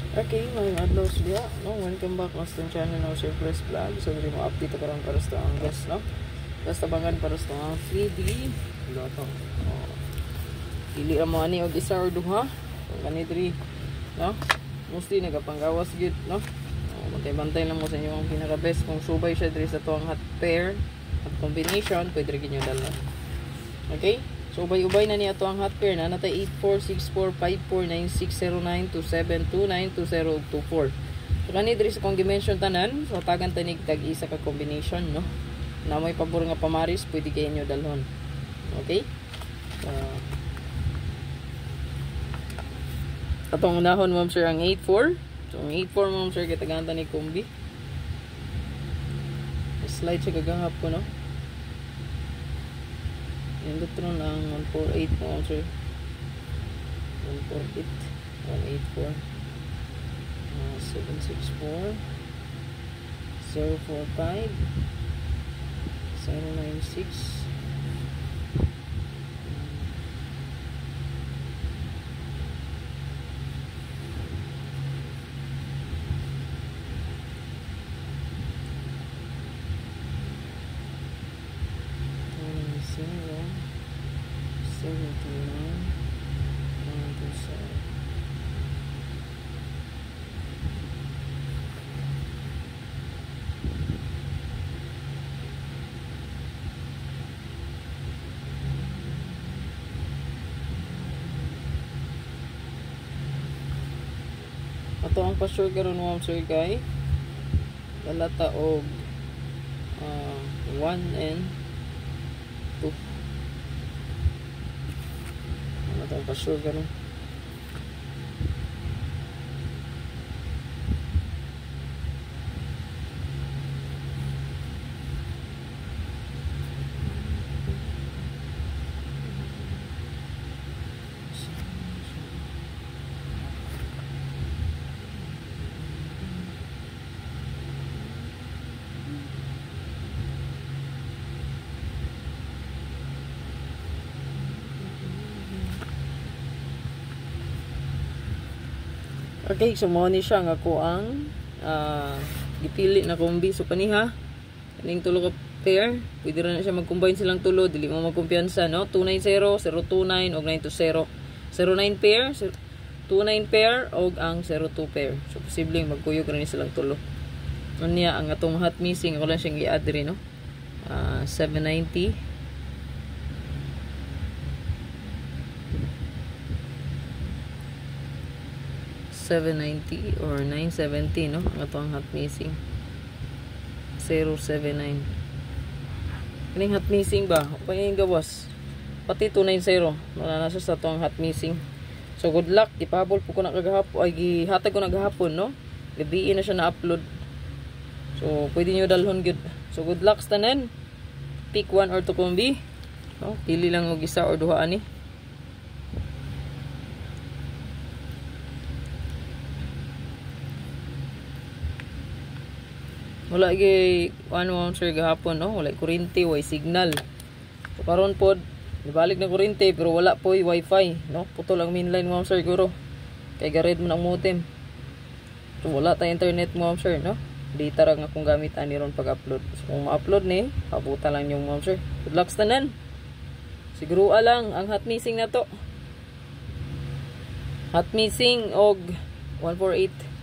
Okay, mga adlaw siya, no? Welcome back sa channel ng Surplus Vlog. So, dili mo update karon para sa ang guest, no? Basta bangan para sa ang 3D loto. Oh. Pili ra mo ani og isa or duha. Kani diri, no? Mostly nagapanggawas gyud, no? Bantay-bantay lang mo sa inyo ang pinaka best kung subay siya diri sa tuang hot pair at combination, pwede rin nyo dala. Okay? So, ubay-ubay na niya ito ang hot pair na natay 846454960927292024. So, kanina diri sa kong dimension tanan, so tagan tanig tag-isa ka combination, no? Na may pabor nga pamaris, pwede kayo nyo dalhon. Okay? Atong unahon mo sir ang 84. So, ang 84 mo sir kitaganta ni kombi. Slide siya kagahap ko, no? Yung dutron ang 148 mo sir. 148 184 764 045 096 ato ang pa-sure karon mo sir kay dalata og 1 and 2. Ato ang pa-sure karon. Okay, so mo ni siya nga ko ang gipili na kombi. So kaniha, kaning tulo ka pair, pwede ra na siya mag-combine silang tulo, dili mo magkumpiyansa, no? 290, 029 og 920. 09 pair, 29 pair og ang 02 pair. So posibleng magkuyog ra ni silang tulo. Unya ang atong hot missing ako lang siyang i-add diri, no? 790 790 or 970, no? Ito ang hot missing 079. Kaning hot missing ba? O kaya yung gawas? Pati 290 wala na siya sa ito ang hot missing. So good luck. Ipahabol po ko na kagahapon, ay gihatag ko na gahapon, no? Gabi na siya na-upload. So pwede nyo dalhon good. So good luck sa tanan. Pick 1 or 2 kombi, no? Pili lang og isa or duha ani. Wala gay ano sir gahapon, no? Wala kuryente, way signal. So karon pod nibalik na kuryente pero wala po wifi, no? Putol ang mainline mo sir guro. Kay gared mo ng modem. So wala ta internet mo sir, no? Data ra nga akong gamit ani ron pag-upload. So kung ma-upload ni, pabuta lang yung mom sir. Good luck sa tanan. Siguro lang ang hot missing na to. Hot missing og 148